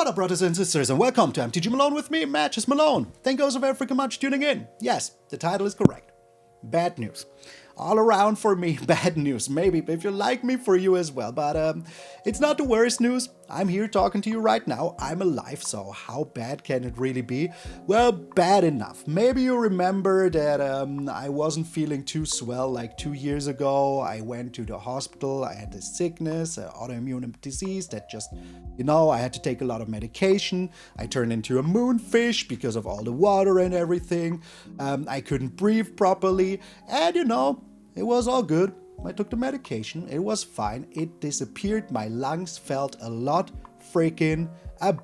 What up, brothers and sisters, and welcome to MTG Malone with me, MtgA Malone. Thank you so very freaking much for tuning in. Yes, the title is correct. Bad news. All around for me, bad news. Maybe if you like me, for you as well. But it's not the worst news. I'm here talking to you right now. I'm alive, so how bad can it really be? Well, bad enough. Maybe you remember that I wasn't feeling too swell like 2 years ago. I went to the hospital. I had this sickness, autoimmune disease that just, I had to take a lot of medication. I turned into a moonfish because of all the water and everything. I couldn't breathe properly. And, it was all good. I took the medication. It was fine. It disappeared. My lungs felt a lot freaking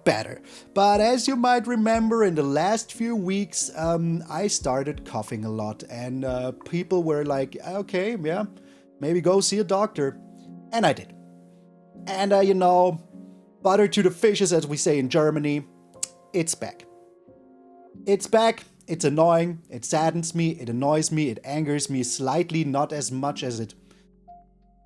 better. But as you might remember, in the last few weeks, I started coughing a lot. And people were like, okay, yeah, maybe go see a doctor. And I did. And, butter to the fishes, as we say in Germany, it's back. It's back. It's annoying, it saddens me, it annoys me, it angers me slightly, not as much as it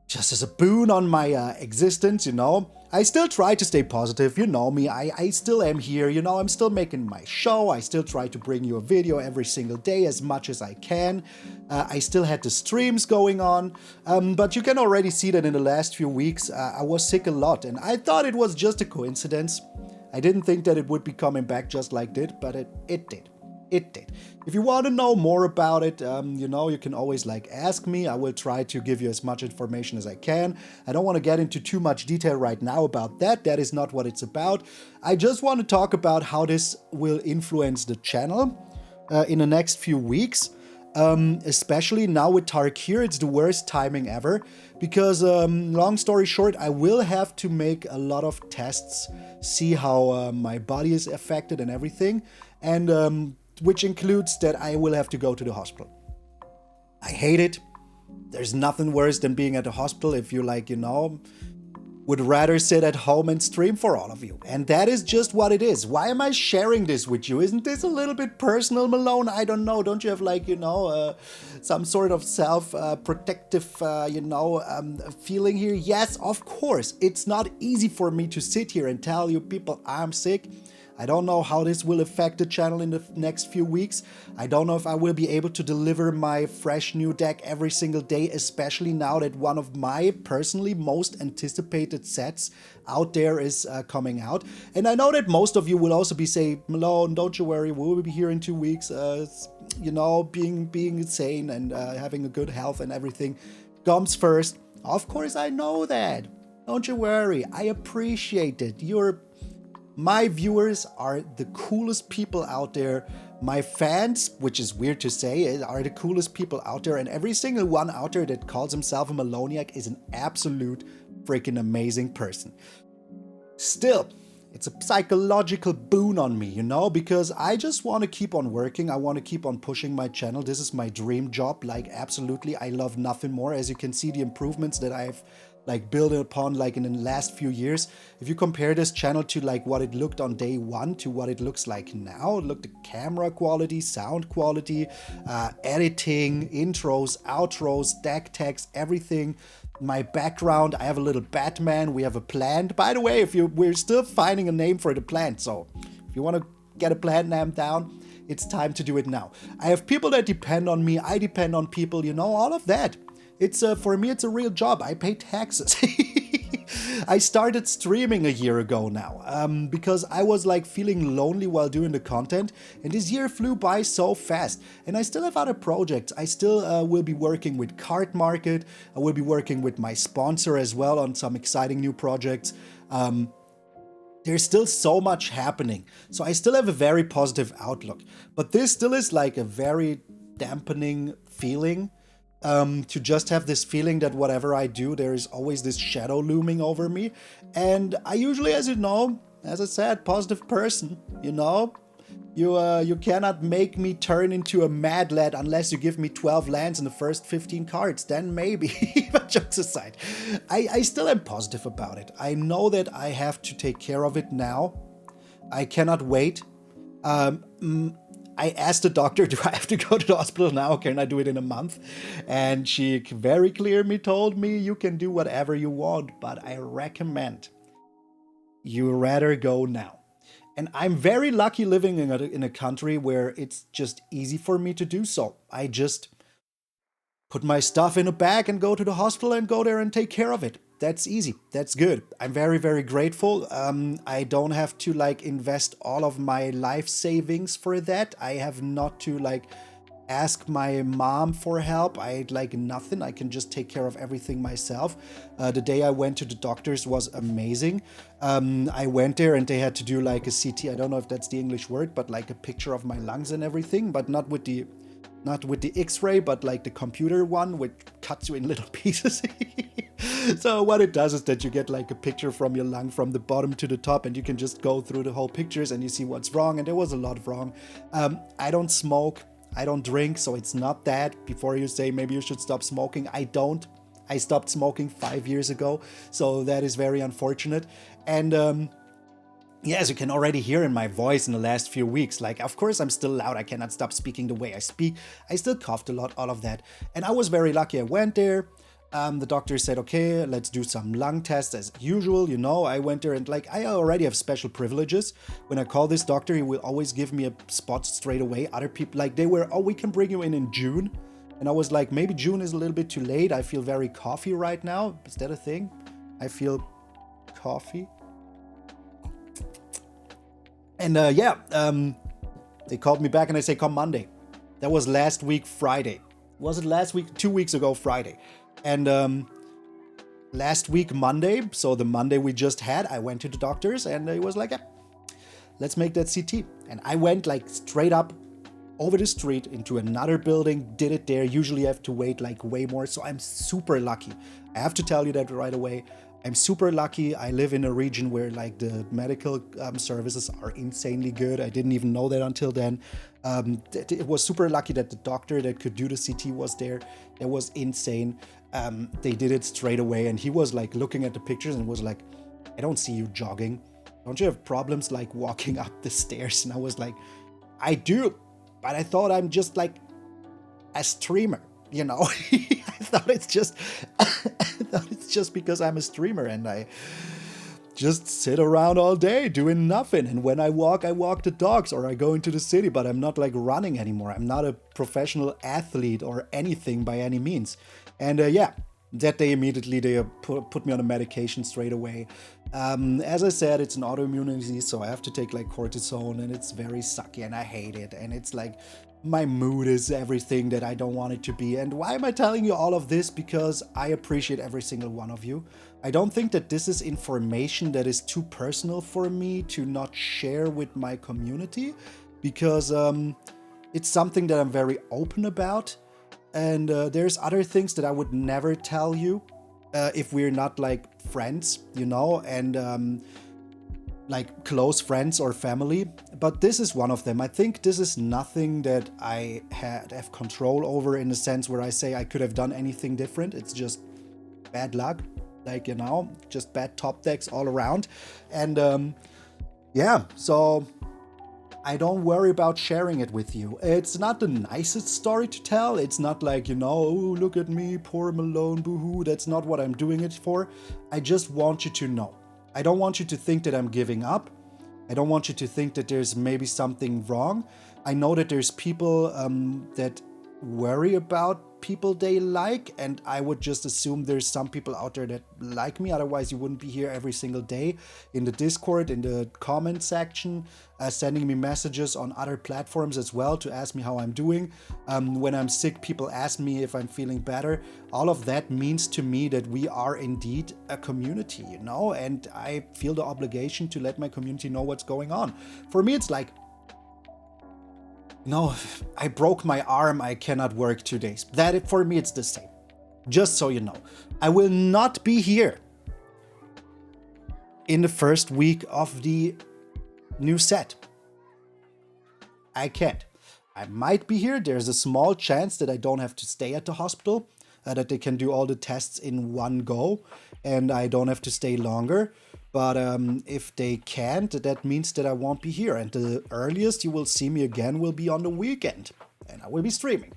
just as a boon on my existence, I still try to stay positive, you know me, I still am here, I'm still making my show, I still try to bring you a video every single day as much as I can. I still had the streams going on, but you can already see that in the last few weeks I was sick a lot, and I thought it was just a coincidence. I didn't think that it would be coming back just like that, but it did. It did. If you want to know more about it, you can always ask me. I will try to give you as much information as I can. I don't want to get into too much detail right now about that. That is not what it's about. I just want to talk about how this will influence the channel in the next few weeks. Especially now with Tarkir, it's the worst timing ever. Because, long story short, I will have to make a lot of tests, see how my body is affected and everything. And which includes that I will have to go to the hospital. I hate it. There's nothing worse than being at the hospital if you would rather sit at home and stream for all of you. And that is just what it is. Why am I sharing this with you? Isn't this a little bit personal, Malone? I don't know. Don't you have some sort of self-protective, feeling here? Yes, of course. It's not easy for me to sit here and tell you people I'm sick. I don't know how this will affect the channel in the next few weeks. I don't know if I will be able to deliver my fresh new deck every single day, especially now that one of my personally most anticipated sets out there is coming out. And I know that most of you will also be saying, Malone, don't you worry, we'll be here in 2 weeks, being insane and having a good health and everything comes first. Of course, I know that. Don't you worry. I appreciate it. My viewers are the coolest people out there. My fans, which is weird to say, are the coolest people out there. And every single one out there that calls himself a Maloniac is an absolute freaking amazing person. Still, it's a psychological boon on me, because I just want to keep on working. I want to keep on pushing my channel. This is my dream job. Absolutely, I love nothing more. As you can see, the improvements that I've built upon in the last few years. If you compare this channel to what it looked on day one to what it looks like now, look, the camera quality, sound quality, editing, intros, outros, deck text, everything. My background, I have a little Batman, we have a plant. By the way, we're still finding a name for the plant, so if you want to get a plant name down, it's time to do it now. I have people that depend on me, I depend on people, all of that. It's for me, it's a real job. I pay taxes. I started streaming a year ago now because I was feeling lonely while doing the content, and this year flew by so fast. And I still have other projects. I still will be working with Card Market. I will be working with my sponsor as well on some exciting new projects. There's still so much happening. So I still have a very positive outlook. But this still is a very dampening feeling. To just have this feeling that whatever I do, there is always this shadow looming over me. And I usually, as I said, positive person, You cannot make me turn into a mad lad unless you give me 12 lands in the first 15 cards. Then maybe, but jokes aside, I still am positive about it. I know that I have to take care of it now. I cannot wait. I asked the doctor, do I have to go to the hospital now? Can I do it in a month? And she very clearly told me, you can do whatever you want, but I recommend you rather go now. And I'm very lucky living in a country where it's just easy for me to do so. I just put my stuff in a bag and go to the hospital and go there and take care of it. That's easy. That's good. I'm very, very grateful. I don't have to like invest all of my life savings for that. I have not to like ask my mom for help. I had like nothing. I can just take care of everything myself. The day I went to the doctors was amazing. I went there and they had to do like a CT. I don't know if that's the English word, but like a picture of my lungs and everything, but not with the X-ray, but like the computer one, which cuts you in little pieces. So what it does is that you get like a picture from your lung from the bottom to the top, and you can just go through the whole pictures and you see what's wrong. And there was a lot wrong. I don't smoke. I don't drink, so it's not that. Before you say maybe you should stop smoking, I don't. I stopped smoking 5 years ago, so that is very unfortunate. And as you can already hear in my voice in the last few weeks, like, of course, I'm still loud. I cannot stop speaking the way I speak. I still coughed a lot, all of that. And I was very lucky. I went there. The doctor said, okay, let's do some lung tests as usual. You know, I went there and like, I already have special privileges. When I call this doctor, he will always give me a spot straight away. Other people, like they were, oh, we can bring you in June. And I was like, maybe June is a little bit too late. I feel very coffee right now. Is that a thing? I feel coffee. And they called me back and they say, come Monday. That was last week, Friday. Was it last week? 2 weeks ago, Friday. And last week, Monday, so the Monday we just had, I went to the doctors and he was like, yeah, let's make that CT. And I went like straight up over the street into another building, did it there. Usually I have to wait like way more. So I'm super lucky. I have to tell you that right away. I'm super lucky. I live in a region where like the medical services are insanely good. I didn't even know that until then. It was super lucky that the doctor that could do the CT was there. It was insane. They did it straight away. And he was like looking at the pictures and was like, I don't see you jogging. Don't you have problems like walking up the stairs? And I was like, I do. But I thought I'm just like a streamer. You know, I thought it's just because I'm a streamer and I just sit around all day doing nothing. And when I walk the dogs or I go into the city, but I'm not like running anymore. I'm not a professional athlete or anything by any means. And that day immediately they put me on a medication straight away. As I said, it's an autoimmune disease, so I have to take like cortisone and it's very sucky and I hate it. And it's like, my mood is everything that I don't want it to be. And why am I telling you all of this? Because I appreciate every single one of you. I don't think that this is information that is too personal for me to not share with my community, because it's something that I'm very open about. And there's other things that I would never tell you if we're not like friends, you know, and like close friends or family, but this is one of them. I think this is nothing that I have control over in the sense where I say I could have done anything different. It's just bad luck, like, you know, just bad top decks all around. And so I don't worry about sharing it with you. It's not the nicest story to tell. It's not like, you know, oh, look at me, poor Malone, boohoo. That's not what I'm doing it for. I just want you to know. I don't want you to think that I'm giving up. I don't want you to think that there's maybe something wrong. I know that there's people that worry about people they like, and I would just assume there's some people out there that like me. Otherwise, you wouldn't be here every single day in the Discord, in the comment section, sending me messages on other platforms as well to ask me how I'm doing. When I'm sick, people ask me if I'm feeling better. All of that means to me that we are indeed a community, you know, and I feel the obligation to let my community know what's going on. For me, it's like, no, I broke my arm, I cannot work 2 days. That, for me, it's the same. Just so you know. I will not be here in the first week of the new set. I can't. I might be here. There's a small chance that I don't have to stay at the hospital, that they can do all the tests in one go, and I don't have to stay longer. But if they can't, that means that I won't be here. And the earliest you will see me again will be on the weekend. And I will be streaming.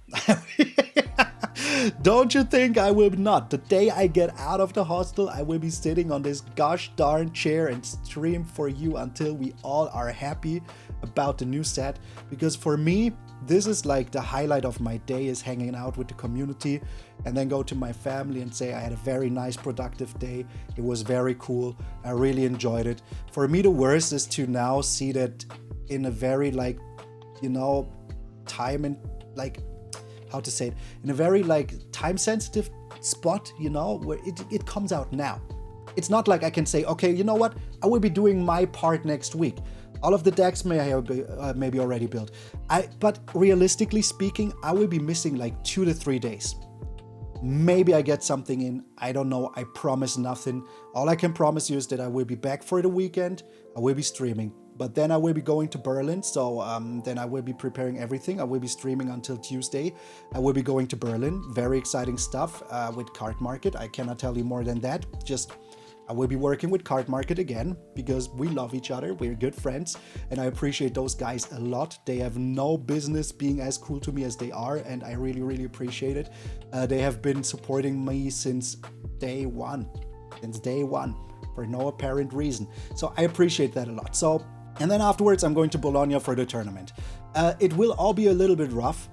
Don't you think I will not? The day I get out of the hostel, I will be sitting on this gosh darn chair and stream for you until we all are happy about the new set. Because for me, this is like the highlight of my day, is hanging out with the community and then go to my family and say I had a very nice, productive day. It was very cool. I really enjoyed it. For me, the worst is to now see that in a very like, you know, time and like, how to say it, in a very like time sensitive spot, you know, where it comes out now. It's not like I can say, okay, you know what, I will be doing my part next week. All of the decks may be already built. But realistically speaking, I will be missing like 2 to 3 days. Maybe I get something in. I don't know. I promise nothing. All I can promise you is that I will be back for the weekend. I will be streaming. But then I will be going to Berlin. So then I will be preparing everything. I will be streaming until Tuesday. I will be going to Berlin. Very exciting stuff with Card Market. I cannot tell you more than that. Just I will be working with Card Market again because we love each other. We're good friends and I appreciate those guys a lot. They have no business being as cool to me as they are, and I really, really appreciate it. They have been supporting me since day one, for no apparent reason. So I appreciate that a lot. So, and then afterwards I'm going to Bologna for the tournament. It will all be a little bit rough,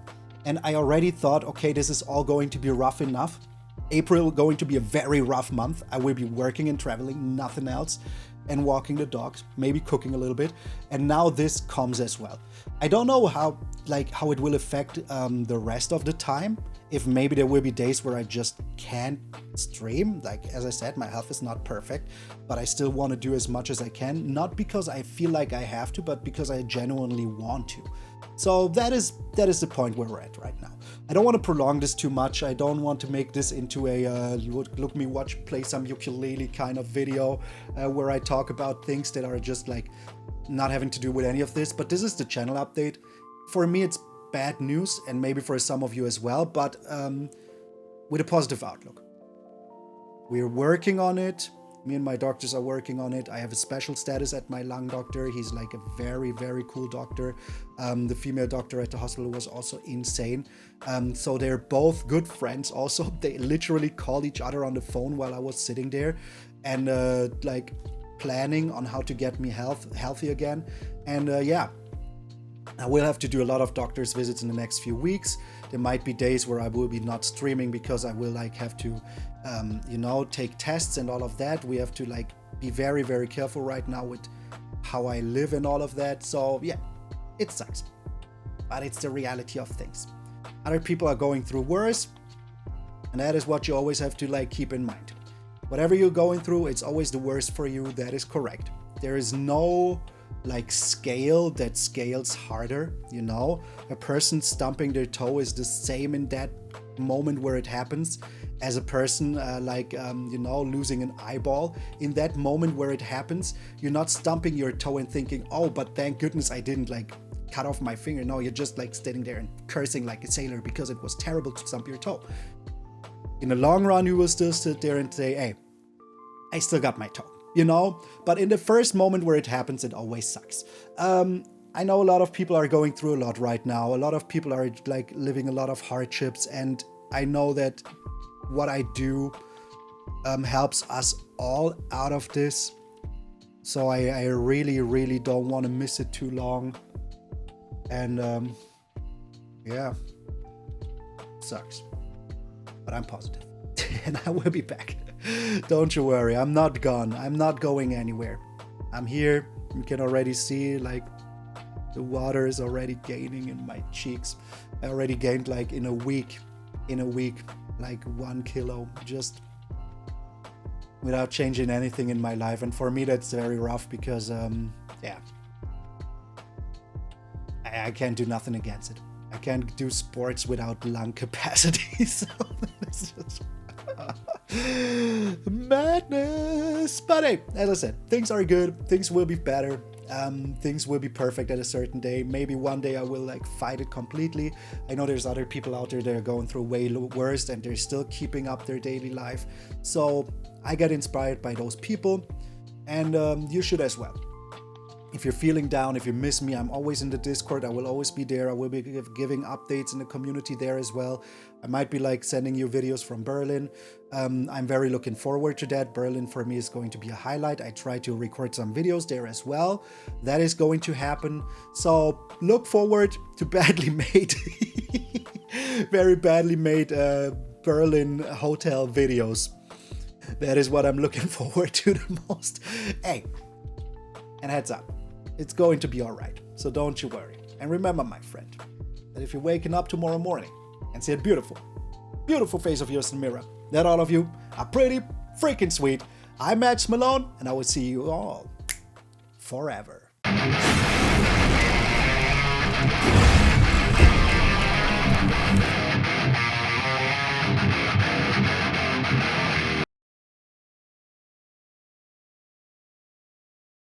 and I already thought, okay, this is all going to be rough enough. April going to be a very rough month. I will be working and traveling, nothing else, and walking the dogs, maybe cooking a little bit. And now this comes as well. I don't know how it will affect the rest of the time. If maybe there will be days where I just can't stream. Like, as I said, my health is not perfect, but I still want to do as much as I can. Not because I feel like I have to, but because I genuinely want to. So that is the point where we're at right now. I don't want to prolong this too much. I don't want to make this into a look me watch play some ukulele kind of video where I talk about things that are just like not having to do with any of this. But this is the channel update. For me, it's bad news, and maybe for some of you as well, but with a positive outlook. We're working on it. Me and my doctors are working on it. I have a special status at my lung doctor. He's like a very, very cool doctor. The female doctor at the hospital was also insane. So they're both good friends also. They literally called each other on the phone while I was sitting there and like planning on how to get me healthy again. And yeah, I will have to do a lot of doctor's visits in the next few weeks. There might be days where I will be not streaming because I will like have to, you know, take tests and all of that. We have to like be very, very careful right now with how I live and all of that. So yeah, it sucks, but it's the reality of things. Other people are going through worse, and that is what you always have to like keep in mind. Whatever you're going through, it's always the worst for you. That is correct. There is no like scale that scales harder, you know. A person stumping their toe is the same in that moment where it happens as a person you know, losing an eyeball. In that moment where it happens, you're not stumping your toe and thinking, oh, but thank goodness I didn't like cut off my finger. No, you're just like standing there and cursing like a sailor because it was terrible to stump your toe. In the long run, you will still sit there and say, hey, I still got my toe, you know. But in the first moment where it happens, it always sucks. I know a lot of people are going through a lot right now. A lot of people are like living a lot of hardships, and I know that what I do helps us all out of this. So I really, really don't want to miss it too long. And yeah, sucks. But I'm positive. And I will be back. Don't you worry, I'm not gone. I'm not going anywhere. I'm here. You can already see like the water is already gaining in my cheeks. I already gained like in a week, like 1 kilo, just without changing anything in my life. And for me, that's very rough because, yeah, I can't do nothing against it. I can't do sports without lung capacity. So it's just madness. But hey, as I said, things are good. Things will be better. Things will be perfect at a certain day. Maybe one day I will like fight it completely. I know there's other people out there that are going through way worse and they're still keeping up their daily life. So I get inspired by those people, and you should as well. If you're feeling down, if you miss me, I'm always in the Discord. I will always be there. I will be giving updates in the community there as well. I might be like sending you videos from Berlin. I'm very looking forward to that. Berlin for me is going to be a highlight. I try to record some videos there as well. That is going to happen. So look forward to badly made, very badly made Berlin hotel videos. That is what I'm looking forward to the most. Hey, and heads up. It's going to be all right, so don't you worry. And remember, my friend, that if you're waking up tomorrow morning and see a beautiful, beautiful face of yours in the mirror, that all of you are pretty freaking sweet. I'm MtgA Malone, and I will see you all forever.